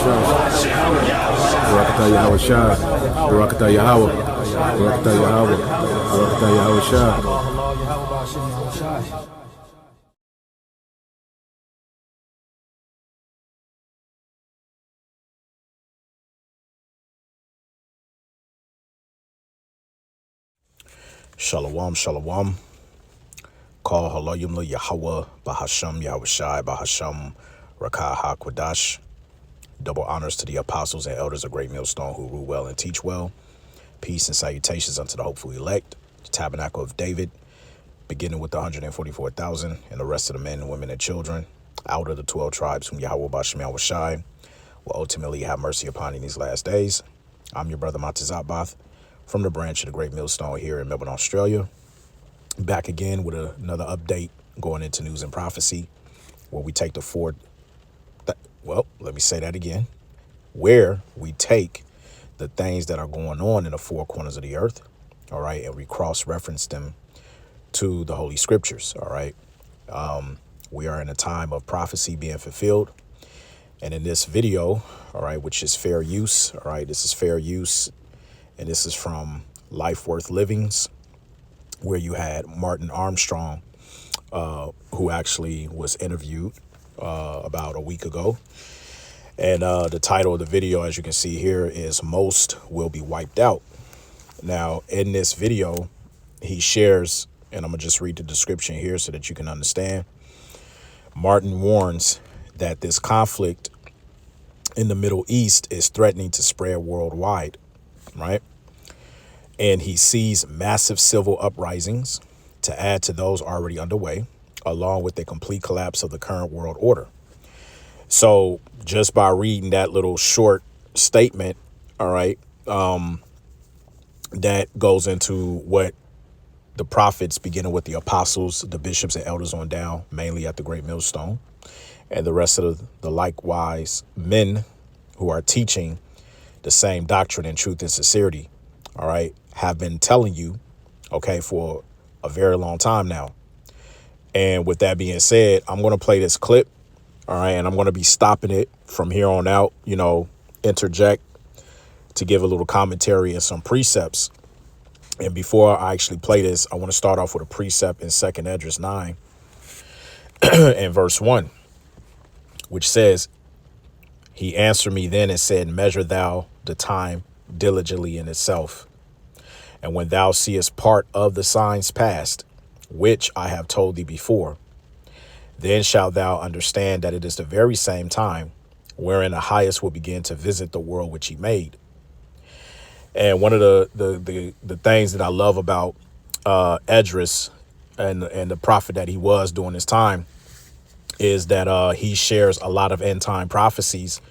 Barakatah Yahweh Shai. Barakatah Yahweh. Barakatah Yahweh. Barakatah Yahweh Shai. Shalom, shalom. Call halayim le Yahweh, Bahasham Yahweh Shai, Bahasham Rakah HaKodash. Double honors to the apostles and elders of Great Millstone who rule well and teach well. Peace and salutations unto the hopeful elect, the tabernacle of David, beginning with the 144,000 and the rest of the men and women and children out of the 12 tribes whom Yahweh Bahasham Yahweh Shai will ultimately have mercy upon in these last days. I'm your brother Matazatbath from the branch of the Great Millstone here in Melbourne, Australia. Back again with another update going into news and prophecy, where we take let me say that again, where we take the things that are going on in the four corners of the earth, all right, and we cross-reference them to the Holy Scriptures, all right. We are in a time of prophecy being fulfilled, and in this video, all right, which is fair use, all right, this is fair use, and this is from Life Worth Livings, where you had Martin Armstrong, who actually was interviewed about a week ago. And the title of the video, as you can see here, is Most Will Be Wiped Out. Now, in this video, he shares, and I'm going to just read the description here so that you can understand. Martin warns that this conflict in the Middle East is threatening to spread worldwide, right? And he sees massive civil uprisings to add to those already underway, along with the complete collapse of the current world order. So just by reading that little short statement, all right, that goes into what the prophets, beginning with the apostles, the bishops and elders on down, mainly at the Great Millstone, and the rest of the likewise men who are teaching the same doctrine in truth and sincerity, all right, have been telling you, okay, for a very long time now. And with that being said, I'm going to play this clip, all right, and I'm going to be stopping it from here on out, you know, interject to give a little commentary and some precepts. And before I actually play this, I want to start off with a precept in 2nd Esdras 9 and verse 1, which says, "He answered me then and said, measure thou the time diligently in itself. And when thou seest part of the signs past, which I have told thee before, then shalt thou understand that it is the very same time wherein the highest will begin to visit the world which he made." And one of the things that I love about Esdras and the prophet that he was during his time is that he shares a lot of end time prophecies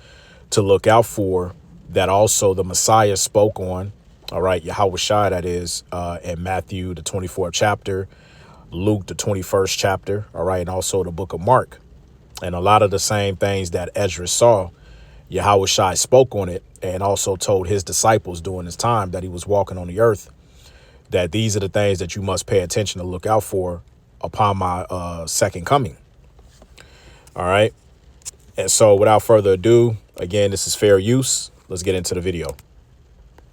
to look out for that also the Messiah spoke on. All right, Yahweh Shai, that is, in Matthew, the 24th chapter, Luke, the 21st chapter, all right, and also the book of Mark. And a lot of the same things that Esdras saw, Yahweh Shai spoke on it and also told his disciples during his time that he was walking on the earth, that these are the things that you must pay attention to look out for upon my second coming. All right. And so without further ado, again, this is fair use. Let's get into the video.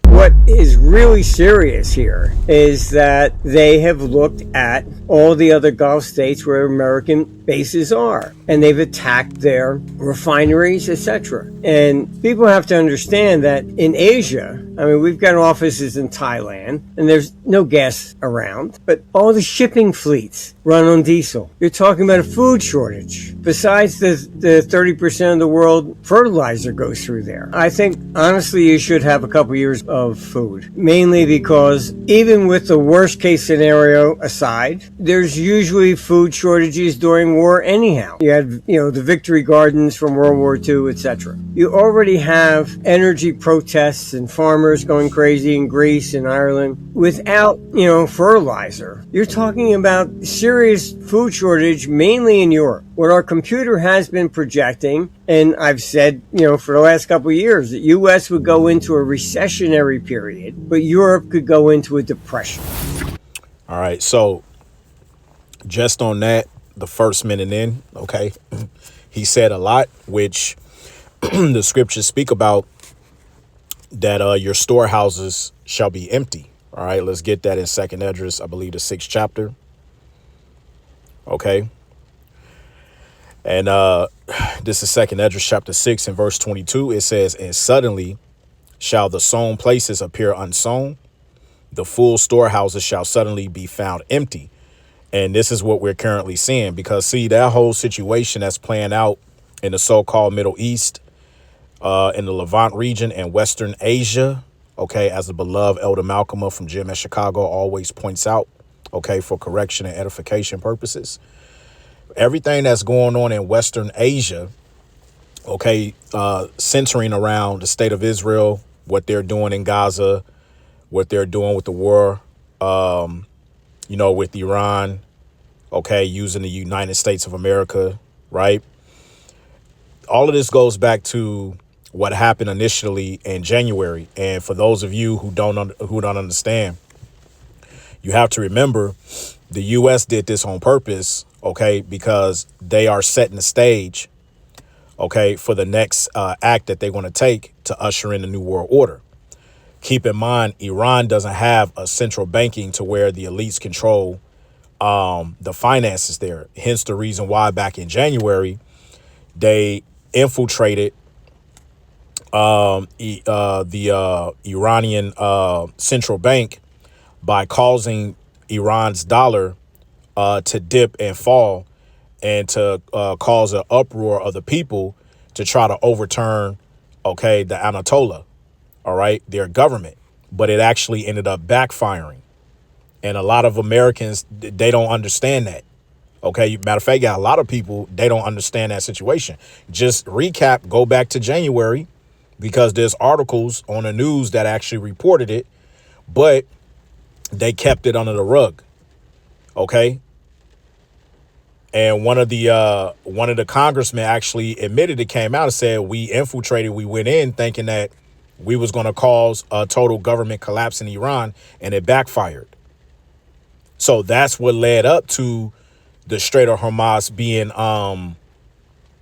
What is really serious here is that they have looked at all the other Gulf states where American bases are, and they've attacked their refineries, etc. And people have to understand that in Asia, I mean, we've got offices in Thailand, and there's no gas around, but all the shipping fleets run on diesel. You're talking about a food shortage. Besides the 30% of the world fertilizer goes through there. I think, honestly, you should have a couple years of food, mainly because even with the worst case scenario aside, there's usually food shortages during war anyhow. You had, the Victory Gardens from World War II, etc. You already have energy protests and farmers going crazy in Greece and Ireland without, fertilizer. You're talking about serious food shortage, mainly in Europe. What our computer has been projecting, and I've said, for the last couple of years, that U.S. would go into a recessionary period, but Europe could go into a depression. All right, so just on that, the first minute in, okay, he said a lot, which the scriptures speak about that your storehouses shall be empty. All right, let's get that in Second Esdras, I believe the 6th chapter. Okay. And this is Second Esdras chapter 6 and verse 22. It says, and suddenly shall the sown places appear unsown. The full storehouses shall suddenly be found empty. And this is what we're currently seeing, because see, that whole situation that's playing out in the so-called Middle East, in the Levant region and Western Asia, okay, as the beloved Elder Malcolm from Jim at Chicago always points out, okay, for correction and edification purposes. Everything that's going on in Western Asia, okay, centering around the state of Israel, what they're doing in Gaza, what they're doing with the war, with Iran, okay, using the United States of America, right? All of this goes back to what happened initially in January. And for those of you who don't understand, you have to remember the U.S. did this on purpose, okay, because they are setting the stage, okay, for the next act that they're going to take to usher in the New World Order. Keep in mind, Iran doesn't have a central banking to where the elites control the finances there. Hence the reason why back in January, they infiltrated the Iranian central bank by causing Iran's dollar to dip and fall, and to cause an uproar of the people to try to overturn, okay, the Anatolia, all right, their government. But it actually ended up backfiring. And a lot of Americans, they don't understand that. Okay, matter of fact, got a lot of people, they don't understand that situation. Just recap, go back to January, because there's articles on the news that actually reported it, but they kept it under the rug. Okay. And one of the congressmen actually admitted, it came out and said, we infiltrated, we went in thinking that we was going to cause a total government collapse in Iran, and it backfired. So that's what led up to the Strait of Hormuz being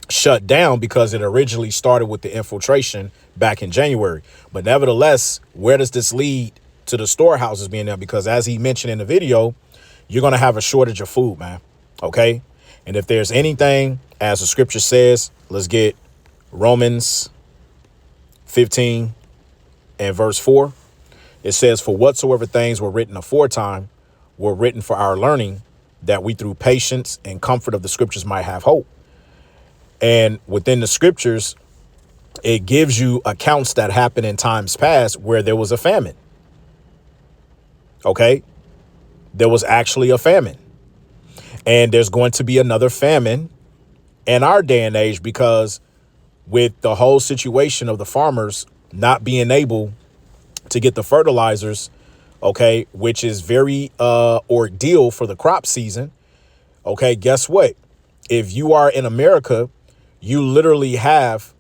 shut down, because it originally started with the infiltration back in January. But nevertheless, where does this lead to the storehouses being there? Because as he mentioned in the video, you're going to have a shortage of food, man. Okay. And if there's anything, as the scripture says, let's get Romans 15 and verse 4. It says, for whatsoever things were written aforetime were written for our learning, that we through patience and comfort of the scriptures might have hope. And within the scriptures, it gives you accounts that happened in times past where there was a famine. Okay. There was actually a famine. And there's going to be another famine in our day and age, because with the whole situation of the farmers not being able to get the fertilizers, okay, which is very ordeal for the crop season. Okay, guess what? If you are in America, you literally have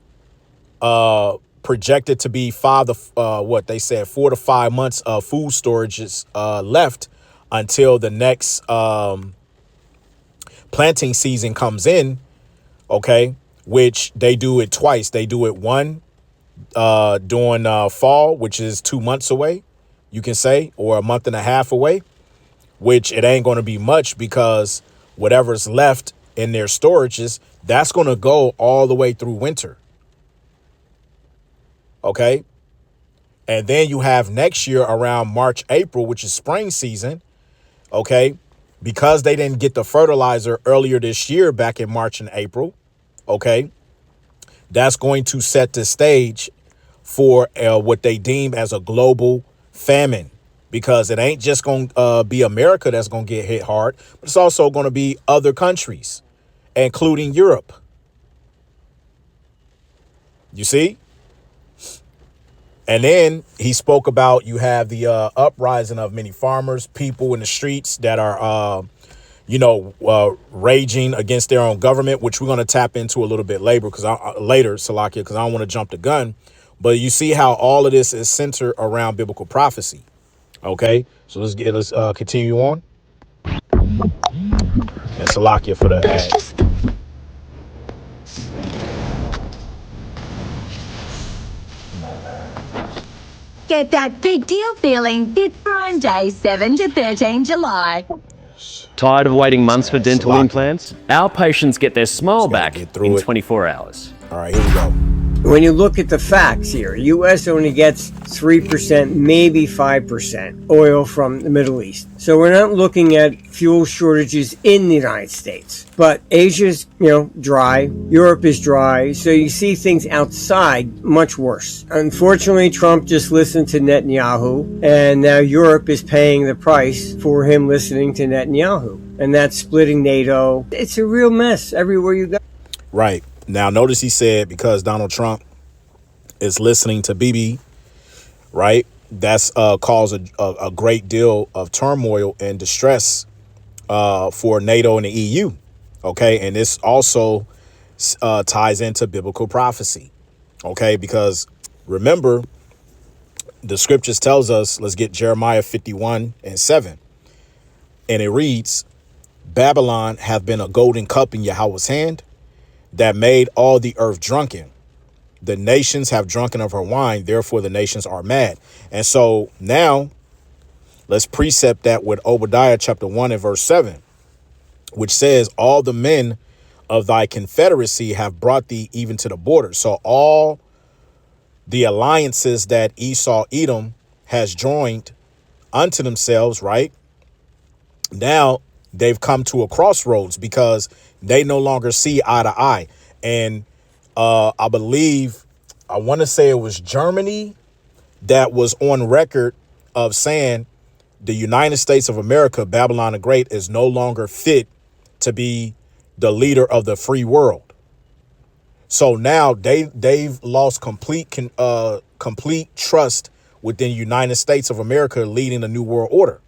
projected to be 4 to 5 months of food storages left until the next planting season comes in, okay, which they do it twice. They do it one during fall, which is 2 months away, you can say, or a month and a half away, which it ain't going to be much, because whatever's left in their storages, that's going to go all the way through winter. Okay. And then you have next year around March, April, which is spring season. Okay. Because they didn't get the fertilizer earlier this year, back in March and April. Okay. That's going to set the stage for what they deem as a global famine, because it ain't just going to be America that's going to get hit hard, but it's also going to be other countries, including Europe. You see? And then he spoke about, you have the uprising of many farmers, people in the streets that are, raging against their own government, which we're going to tap into a little bit later, Salakia, because I don't want to jump the gun. But you see how all of this is centered around biblical prophecy. Okay, so let's continue on. And Salakia for the ad. Get that big deal feeling this Prime Day, 7 to 13 July. Tired of waiting months for It's a dental lot. implants? Our patients get their smile Just gotta back get through in it. 24 hours. All right, here we go. When you look at the facts here, U.S. only gets 3%, maybe 5% oil from the Middle East. So we're not looking at fuel shortages in the United States. But Asia's, dry. Europe is dry. So you see things outside much worse. Unfortunately, Trump just listened to Netanyahu, and now Europe is paying the price for him listening to Netanyahu. And that's splitting NATO. It's a real mess everywhere you go. Right. Now, notice he said because Donald Trump is listening to Bibi, right? That's caused a great deal of turmoil and distress for NATO and the EU. Okay. And this also ties into biblical prophecy. Okay. Because remember, the scriptures tells us, let's get Jeremiah 51:7. And it reads, Babylon hath been a golden cup in Yahweh's hand, that made all the earth drunken. The nations have drunken of her wine, therefore the nations are mad. And so now let's precept that with Obadiah chapter 1 and verse 7, which says, all the men of thy confederacy have brought thee even to the border. So all the alliances that Esau, Edom has joined unto themselves, right? Now they've come to a crossroads because they no longer see eye to eye. And I want to say it was Germany that was on record of saying the United States of America, Babylon the Great, is no longer fit to be the leader of the free world. So now they've lost complete trust within the United States of America leading the New World Order.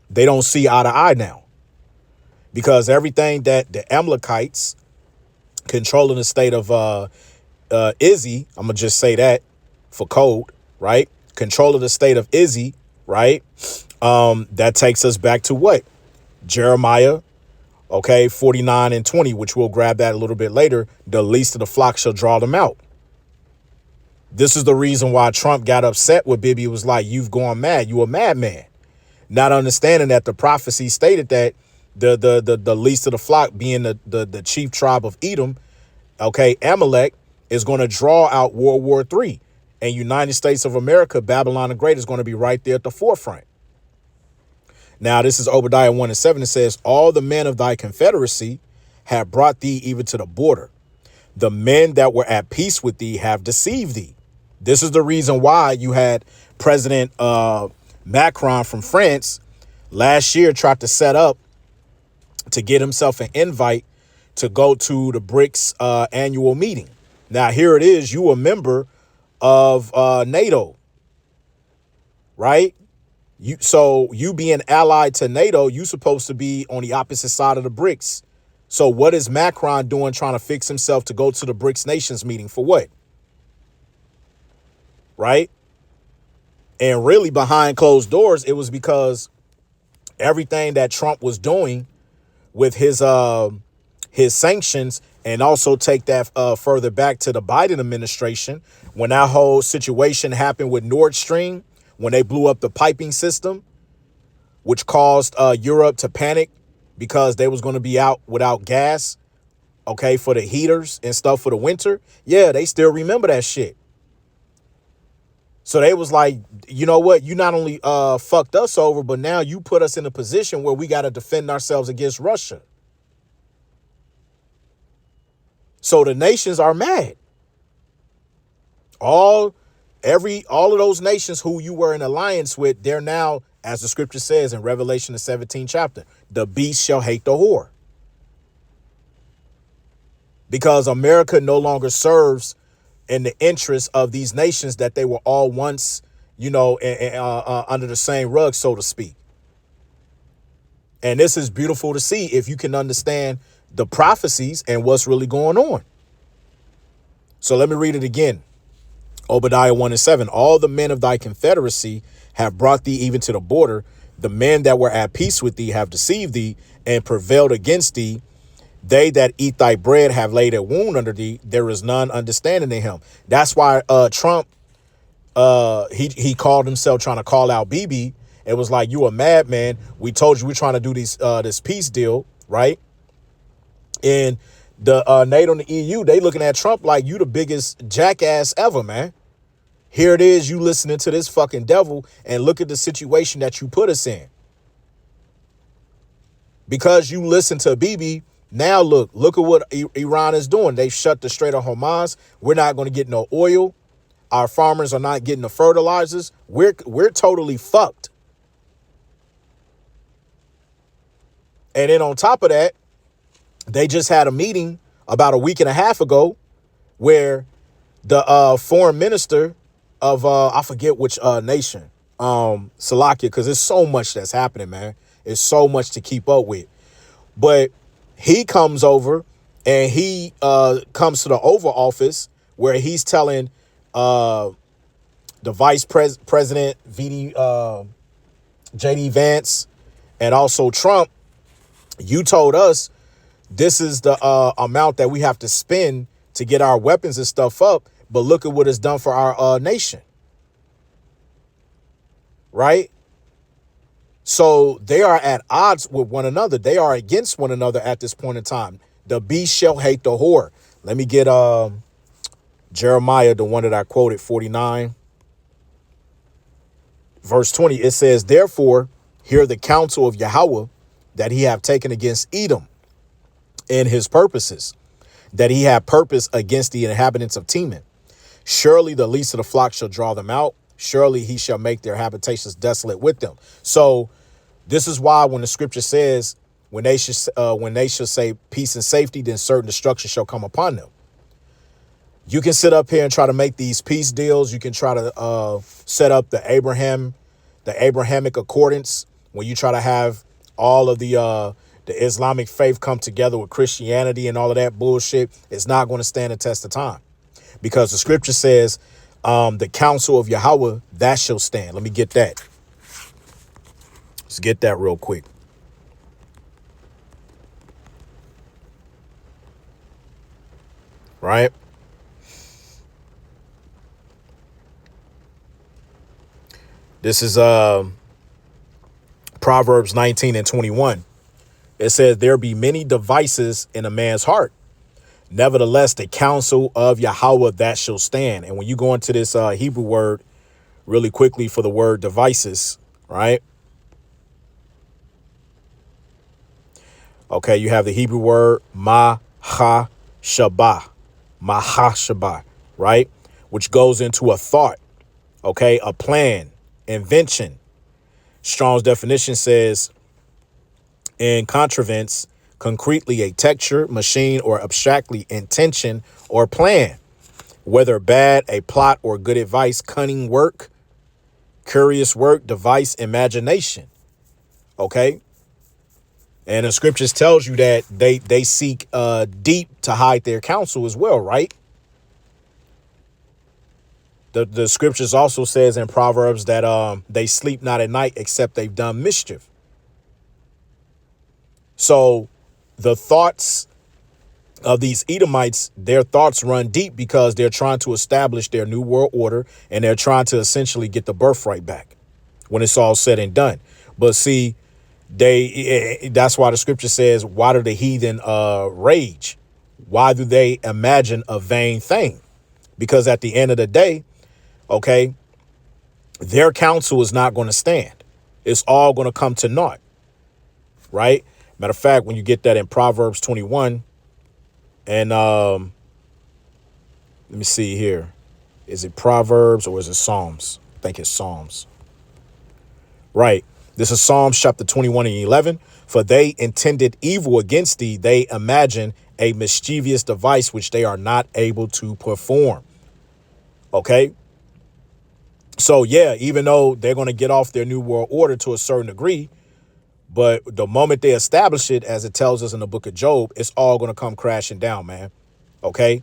They don't see eye to eye now. Because everything that the Amalekites controlling the state of Izzy, I'm going to just say that for code, right? Control of the state of Izzy, right? That takes us back to what? Jeremiah, 49:20, which we'll grab that a little bit later. The least of the flock shall draw them out. This is the reason why Trump got upset with Bibi. Was like, you've gone mad. You a madman. Not understanding that the prophecy stated that the least of the flock, being the chief tribe of Edom, Amalek, is going to draw out World War III. And United States of America, Babylon the Great, is going to be right there at the forefront. Now, this is Obadiah 1:7. It says, all the men of thy confederacy have brought thee even to the border. The men that were at peace with thee have deceived thee. This is the reason why you had President Macron from France last year tried to set up to get himself an invite to go to the BRICS annual meeting. Now, here it is. You a member of NATO, right? You being allied to NATO, you supposed to be on the opposite side of the BRICS. So what is Macron doing trying to fix himself to go to the BRICS nations meeting for what? Right? And really behind closed doors, it was because everything that Trump was doing with his sanctions, and also take that further back to the Biden administration, when that whole situation happened with Nord Stream, when they blew up the piping system, which caused Europe to panic because they was going to be out without gas, for the heaters and stuff for the winter. Yeah, they still remember that shit. So they was like, you know what? You not only fucked us over, but now you put us in a position where we got to defend ourselves against Russia. So the nations are mad. All of those nations who you were in alliance with, they're now, as the scripture says in Revelation, the 17th chapter, the beast shall hate the whore. Because America no longer serves in the interests of these nations that they were all once, under the same rug, so to speak. And this is beautiful to see if you can understand the prophecies and what's really going on. So let me read it again. Obadiah 1:7. All the men of thy confederacy have brought thee even to the border. The men that were at peace with thee have deceived thee and prevailed against thee. They that eat thy bread have laid a wound under thee. There is none understanding in him. That's why Trump he called himself trying to call out Bibi. It was like, you a madman. We told you we're trying to do this peace deal, right? And the NATO and the EU, they looking at Trump like you the biggest jackass ever, man. Here it is, you listening to this fucking devil, and look at the situation that you put us in. Because you listen to Bibi, now look at what Iran is doing. They've shut the Strait of Hormuz. We're not going to get no oil. Our farmers are not getting the fertilizers. We're totally fucked. And then on top of that, they just had a meeting about a week and a half ago where the foreign minister of I forget which nation, Slovakia, because there's so much that's happening, man. It's so much to keep up with. But he comes over and he comes to the Oval Office where he's telling the Vice President J.D. Vance and also Trump, you told us this is the amount that we have to spend to get our weapons and stuff up. But look at what it's done for our nation. Right? So they are at odds with one another. They are against one another at this point in time. The beast shall hate the whore. Let me get Jeremiah, the one that I quoted, 49. Verse 20, it says, therefore, hear the counsel of Yahweh that he have taken against Edom in his purposes, that he had purpose against the inhabitants of Teman. Surely the least of the flock shall draw them out. Surely he shall make their habitations desolate with them. So this is why when the scripture says when they should say peace and safety, then certain destruction shall come upon them. You can sit up here and try to make these peace deals. You can try to set up the Abrahamic accordance when you try to have all of the Islamic faith come together with Christianity and all of that bullshit. It's not going to stand the test of time because the scripture says the counsel of Yahweh, that shall stand. Let me get that. Let's get that real quick. Right? This is Proverbs 19 and 21. It says, there be many devices in a man's heart. Nevertheless, the counsel of Yahweh, that shall stand. And when you go into this Hebrew word really quickly for the word devices, right? Okay, you have the Hebrew word mahashabah, right? Which goes into a thought, okay, a plan, invention. Strong's definition says, in contrivance, concretely a texture, machine, or abstractly intention or plan, whether bad, a plot, or good advice, cunning work, curious work, device, imagination. Okay. And the scriptures tells you that they seek deep to hide their counsel as well, right? The scriptures also says in Proverbs that they sleep not at night except they've done mischief. So the thoughts of these Edomites, their thoughts run deep because they're trying to establish their new world order and they're trying to essentially get the birthright back when it's all said and done. But see, that's why the scripture says, why do the heathen rage? Why do they imagine a vain thing? Because at the end of the day, okay, their counsel is not going to stand. It's all going to come to naught. Right? Matter of fact, when you get that in Proverbs 21 and let me see here. Is it Proverbs or is it Psalms? I think it's Psalms. Right. This is Psalms chapter 21 and 11. For they intended evil against thee. They imagine a mischievous device which they are not able to perform. Okay. So, yeah, even though they're going to get off their new world order to a certain degree, but the moment they establish it, as it tells us in the book of Job, it's all going to come crashing down, man. OK,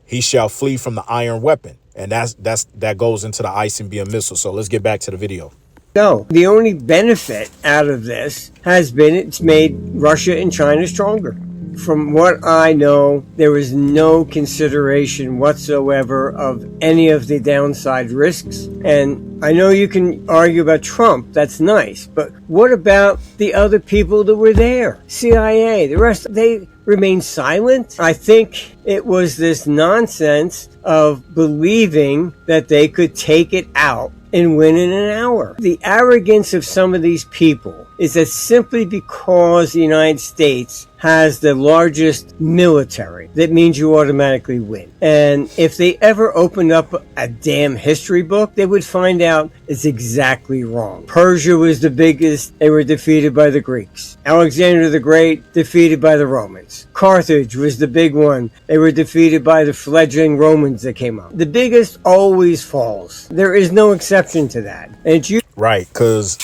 he shall flee from the iron weapon. And that goes into the ICBM missile. So let's get back to the video. No, the only benefit out of this has been it's made Russia and China stronger. from what I know, there was no consideration whatsoever of any of the downside risks. And I know you can argue about Trump, that's nice, but what about the other people that were there? CIA, the rest, they remained silent. I think it was this nonsense of believing that they could take it out and win in an hour. The arrogance of some of these people is that simply because the United States has the largest military, that means you automatically win. And if they ever opened up a damn history book, they would find out it's exactly wrong. Persia was the biggest. They were defeated by the Greeks. Alexander the Great, defeated by the Romans. Carthage was the big one. They were defeated by the fledgling Romans that came up. The biggest always falls. There is no exception to that. And it's Right, because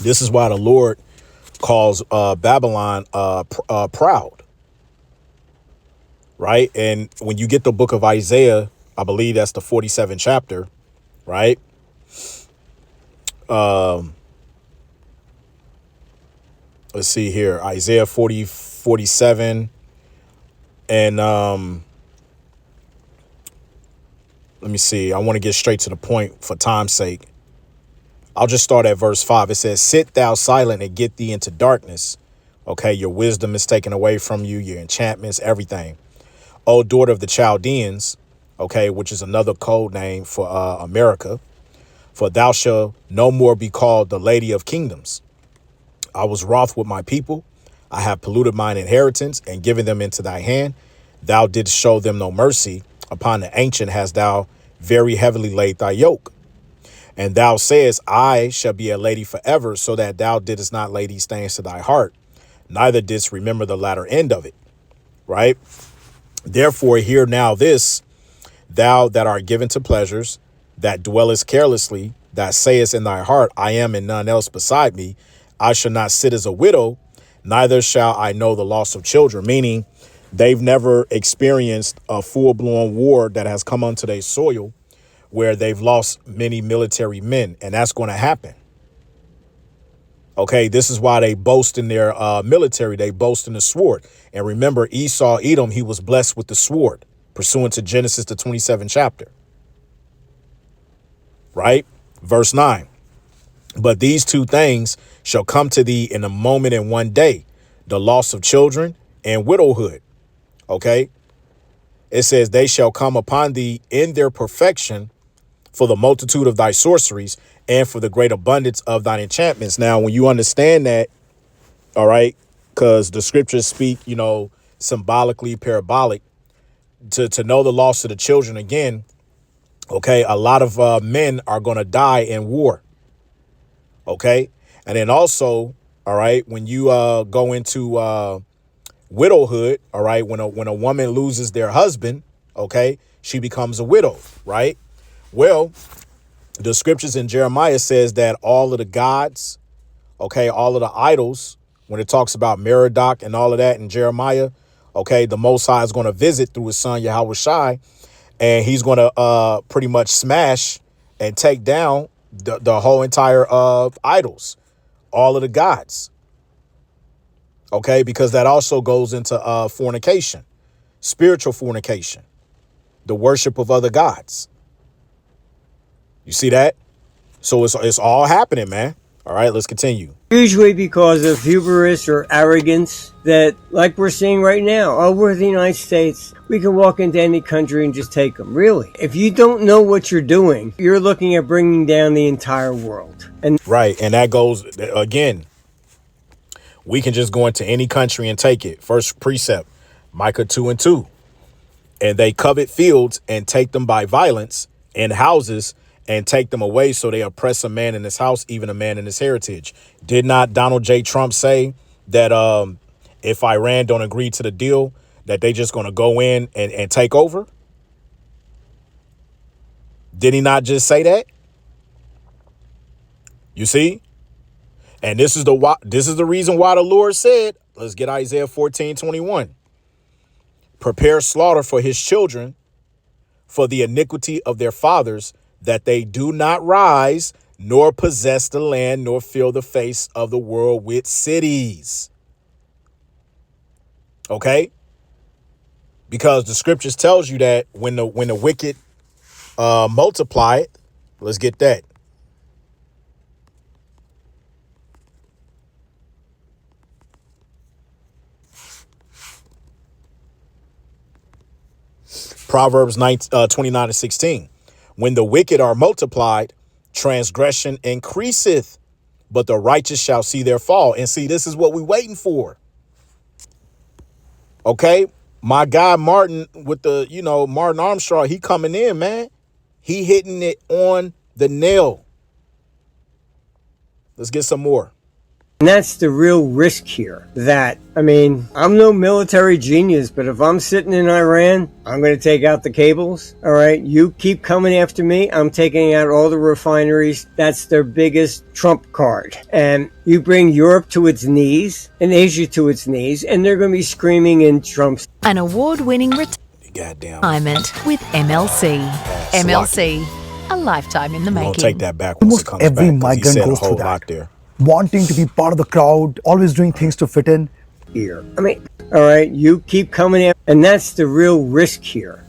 this is why the Lord calls Babylon proud. Right, and when you get the book of Isaiah, I believe that's the 47th chapter, right? Let's see here, Isaiah 47, and let me see. I want to get straight to the point for time's sake. I'll just start at verse 5. It says, "Sit thou silent and get thee into darkness." Okay, your wisdom is taken away from you, your enchantments, everything. "O daughter of the Chaldeans," okay, which is another code name for America, "for thou shalt no more be called the lady of kingdoms. I was wroth with my people. I have polluted mine inheritance and given them into thy hand. Thou didst show them no mercy. Upon the ancient hast thou very heavily laid thy yoke. And thou sayest, I shall be a lady forever, so that thou didst not lay these things to thy heart, neither didst remember the latter end of it." Right? "Therefore hear now this, thou that art given to pleasures, that dwellest carelessly, that sayest in thy heart, I am and none else beside me. I shall not sit as a widow, neither shall I know the loss of children." Meaning they've never experienced a full-blown war that has come onto their soil where they've lost many military men, and that's going to happen. Okay, this is why they boast in their military. They boast in the sword. And remember, Esau, Edom, he was blessed with the sword, pursuant to Genesis, the 27th chapter. Right? Verse 9. "But these two things shall come to thee in a moment in one day, the loss of children and widowhood." Okay? It says, "They shall come upon thee in their perfection, for the multitude of thy sorceries and for the great abundance of thine enchantments." Now, when you understand that, all right, because the scriptures speak, symbolically, parabolic, to know the loss of the children again. Okay, a lot of men are going to die in war. Okay, and then also, all right, when you go into widowhood, all right, when a woman loses their husband, okay, she becomes a widow, right? Well, the scriptures in Jeremiah says that all of the gods, okay, all of the idols, when it talks about Merodach and all of that in Jeremiah, okay, the Most High is going to visit through his son Yahweh Shai, and he's going to pretty much smash and take down the whole entire idols, all of the gods. Okay, because that also goes into fornication, spiritual fornication, the worship of other gods. You see that? So it's all happening, man. All right, let's continue. Usually because of hubris or arrogance that, like we're seeing right now, oh, we're the United States. We can walk into any country and just take them. Really? If you don't know what you're doing, you're looking at bringing down the entire world. And right, and that goes, again, we can just go into any country and take it. First precept, Micah 2:2. "And they covet fields and take them by violence, and houses and take them away, so they oppress a man in his house, even a man in his heritage." Did not Donald J. Trump say that if Iran don't agree to the deal, that they just going to go in and take over? Did he not just say that? You see? And this is the reason why the Lord said, let's get Isaiah 14:21. "Prepare slaughter for his children, for the iniquity of their fathers, that they do not rise, nor possess the land, nor fill the face of the world with cities." Okay? Because the scriptures tells you that when the wicked multiply it, let's get that. Proverbs 29:16. When the wicked are multiplied, transgression increaseth, but the righteous shall see their fall. And see, this is what we're waiting for. Okay? My guy Martin with the, Martin Armstrong, he coming in, man. He hitting it on the nail. Let's get some more. And that's the real risk here. I'm no military genius, but if I'm sitting in Iran, I'm going to take out the cables. All right. You keep coming after me. I'm taking out all the refineries. That's their biggest trump card. And you bring Europe to its knees and Asia to its knees, and they're going to be screaming in Trump's. An award-winning retirement with MLC. MLC, a lifetime in the making. Don't take that back once it comes back. Every migrant goes through that. There. Wanting to be part of the crowd, always doing things to fit in. Here. All right, you keep coming in, and that's the real risk here.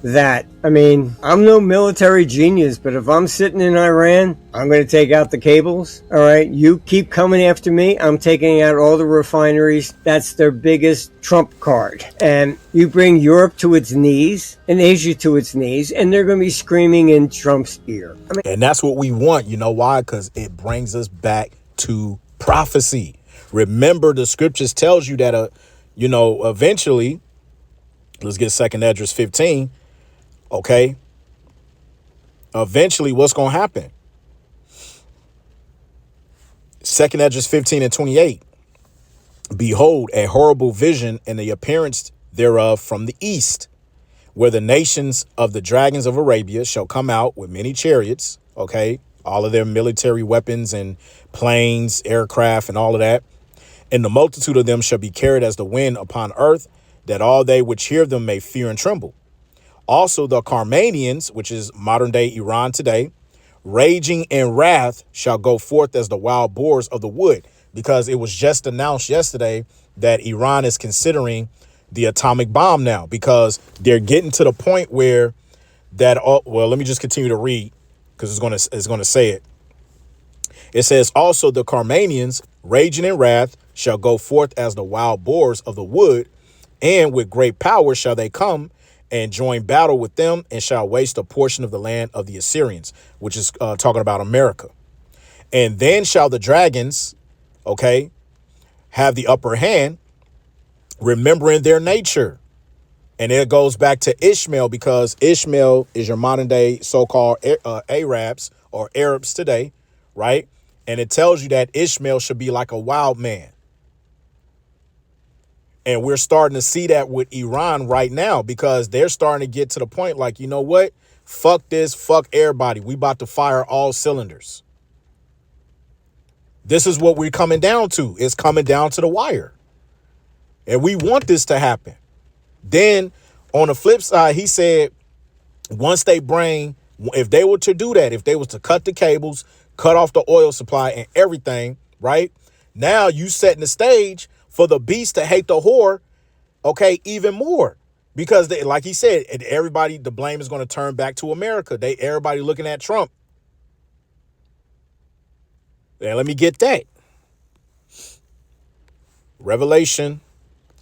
I'm no military genius, but if I'm sitting in Iran, I'm going to take out the cables. All right, you keep coming after me. I'm taking out all the refineries. That's their biggest trump card. And you bring Europe to its knees and Asia to its knees, and they're going to be screaming in Trump's ear. And that's what we want. You know why? Because it brings us back to prophecy. Remember, the scriptures tells you that, eventually, let's get 2 Esdras 15. Okay. Eventually, what's going to happen? 2 Esdras 15:28. Behold, a horrible vision and the appearance thereof from the east, where the nations of the dragons of Arabia shall come out with many chariots. Okay. All of their military weapons and planes, aircraft, and all of that. And the multitude of them shall be carried as the wind upon earth, that all they which hear them may fear and tremble. Also the Carmanians, which is modern day Iran today, raging in wrath, shall go forth as the wild boars of the wood. Because it was just announced yesterday that Iran is considering the atomic bomb now, because they're getting to the point where let me just continue to read, because it's going to say it. It says, also the Carmanians, raging in wrath, shall go forth as the wild boars of the wood, and with great power shall they come and join battle with them, and shall waste a portion of the land of the Assyrians, which is talking about America. And then shall the dragons, have the upper hand, remembering their nature. And it goes back to Ishmael, because Ishmael is your modern day so-called Arabs or Arabs today, right? And it tells you that Ishmael should be like a wild man. And we're starting to see that with Iran right now, because they're starting to get to the point like, you know what? Fuck this. Fuck everybody. We about to fire all cylinders. This is what we're coming down to. It's coming down to the wire. And we want this to happen. Then on the flip side, he said, once if they were to do that, if they was to cut the cables, cut off the oil supply and everything, right? Now you setting the stage for the beast to hate the whore, even more. Because like he said, everybody, the blame is going to turn back to America. Everybody looking at Trump. And let me get that. Revelation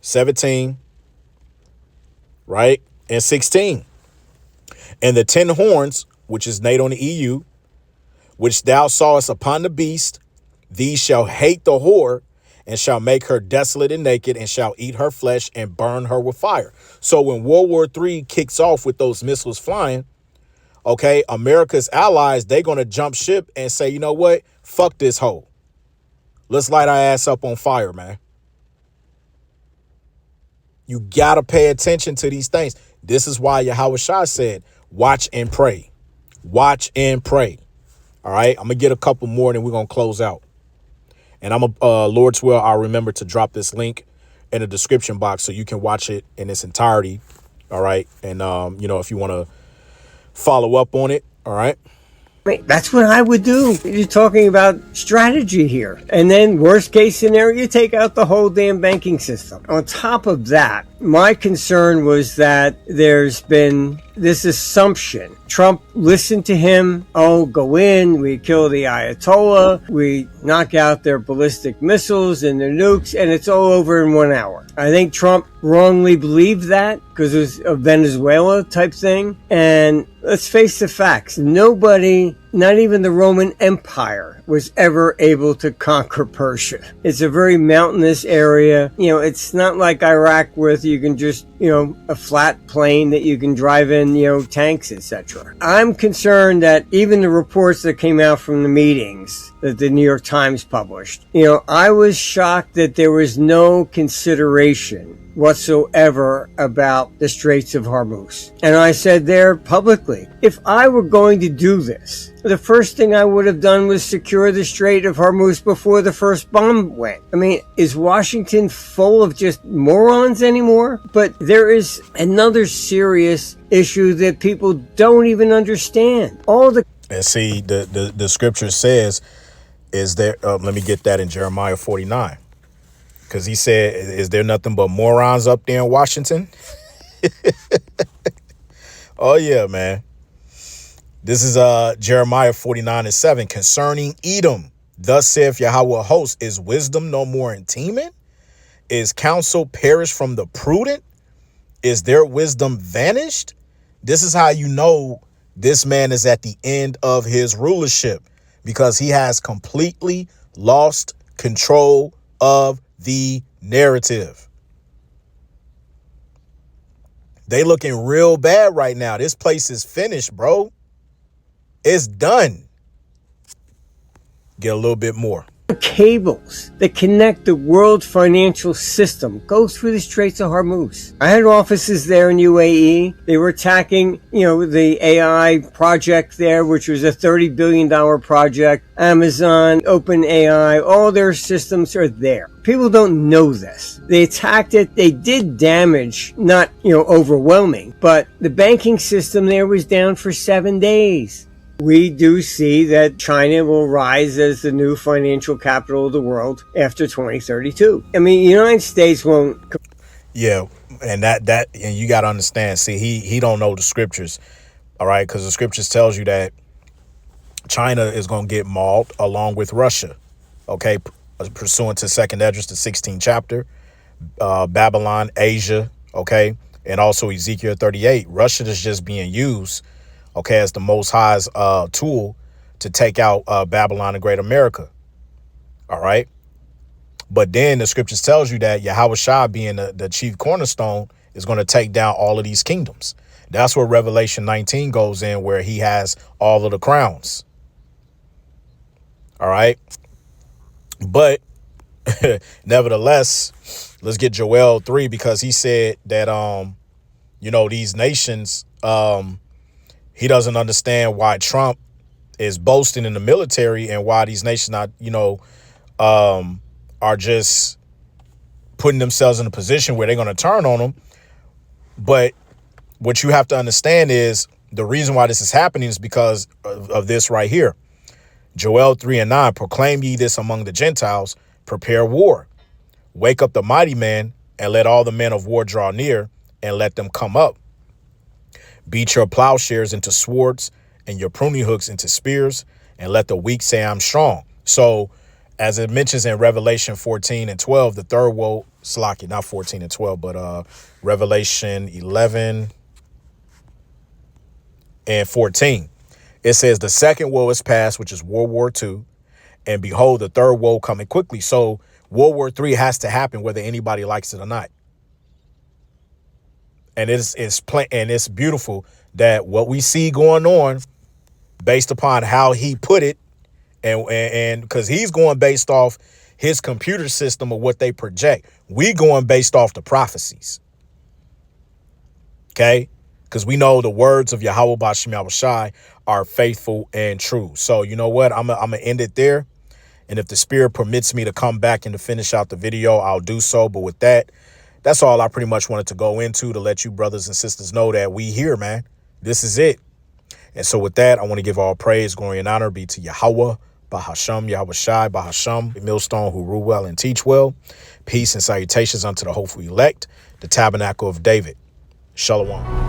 17, right? And 16. And the 10 horns, which is NATO on the EU, which thou sawest upon the beast, these shall hate the whore, and shall make her desolate and naked, and shall eat her flesh and burn her with fire. So when World War III kicks off with those missiles flying, America's allies, they're going to jump ship and say, you know what? Fuck this hoe. Let's light our ass up on fire, man. You got to pay attention to these things. This is why Yahweh Shah said, watch and pray. Watch and pray. All right. I'm going to get a couple more, and we're going to close out. And Lord's will, I'll remember to drop this link in the description box so you can watch it in its entirety. All right. And, if you want to follow up on it. All right. That's what I would do. You're talking about strategy here. And then worst case scenario, you take out the whole damn banking system. On top of that, My concern was that there's been this assumption. Trump listened to him. Oh, go in, we kill the Ayatollah, we knock out their ballistic missiles and their nukes, and it's all over in 1 hour. I think Trump wrongly believed that because it was a Venezuela type thing. And let's face the facts. Nobody, not even the Roman Empire, was ever able to conquer Persia. It's a very mountainous area. You know, it's not like Iraq where you can just, a flat plain that you can drive in, tanks, etc. I'm concerned that even the reports that came out from the meetings that the New York Times published, I was shocked that there was no consideration whatsoever about the Straits of Hormuz. And I said there publicly, if I were going to do this, the first thing I would have done was secure the Strait of Hormuz before the first bomb went. I mean, is Washington full of just morons anymore? But there is another serious issue that people don't even understand. And see, the scripture says, is there, let me get that in Jeremiah 49. Because he said, is there nothing but morons up there in Washington? Oh, yeah, man. This is Jeremiah 49:7. Concerning Edom, thus saith Yahweh of hosts, is wisdom no more in Teman? Is counsel perished from the prudent? Is their wisdom vanished? This is how you know this man is at the end of his rulership, because he has completely lost control of the narrative. They looking real bad right now. This place is finished, bro. It's done. Get a little bit more. Cables that connect the world financial system go through the Straits of Hormuz. I had offices there in UAE. They were attacking, the AI project there, which was a $30 billion project. Amazon, OpenAI, all their systems are there. People don't know this. They attacked it. They did damage, not, overwhelming, but the banking system there was down for 7 days. We do see that China will rise as the new financial capital of the world after 2032. I mean, the United States won't. Yeah, and and you got to understand. See, he don't know the scriptures, all right? Because the scriptures tells you that China is going to get mauled along with Russia, okay? Pursuant to Second Esdras, the 16th chapter, Babylon, Asia, okay? And also Ezekiel 38. Russia is just being used, okay, as the Most High's tool to take out Babylon and Great America. All right. But then the scriptures tells you that Yahweh Shah, being the chief cornerstone, is going to take down all of these kingdoms. That's where Revelation 19 goes in, where he has all of the crowns. All right. But nevertheless, let's get Joel 3, because he said that, these nations, he doesn't understand why Trump is boasting in the military and why these nations not, are just putting themselves in a position where they're going to turn on them. But what you have to understand is the reason why this is happening is because of this right here. Joel 3:9, proclaim ye this among the Gentiles, prepare war, wake up the mighty men, and let all the men of war draw near, and let them come up. Beat your plowshares into swords and your pruning hooks into spears, and let the weak say I'm strong. So as it mentions in Revelation 14:12, the third woe, Slaki, not 14:12, but Revelation 11:14, it says the second woe is past, which is World War II. And behold, the third woe coming quickly. So World War III has to happen whether anybody likes it or not. And it's beautiful that what we see going on, based upon how he put it, and because he's going based off his computer system of what they project. We going based off the prophecies. Okay? Because we know the words of Yahweh B'Shem Yahweh Shai are faithful and true. So you know what? I'm going to end it there. And if the spirit permits me to come back and to finish out the video, I'll do so. But with that, that's all I pretty much wanted to go into, to let you brothers and sisters know that we here, man. This is it. And so with that, I want to give all praise, glory, and honor be to Yahweh, Bahasham, Yahweh Shai, Bahasham, the millstone who rule well and teach well. Peace and salutations unto the hopeful elect, the tabernacle of David. Shalom.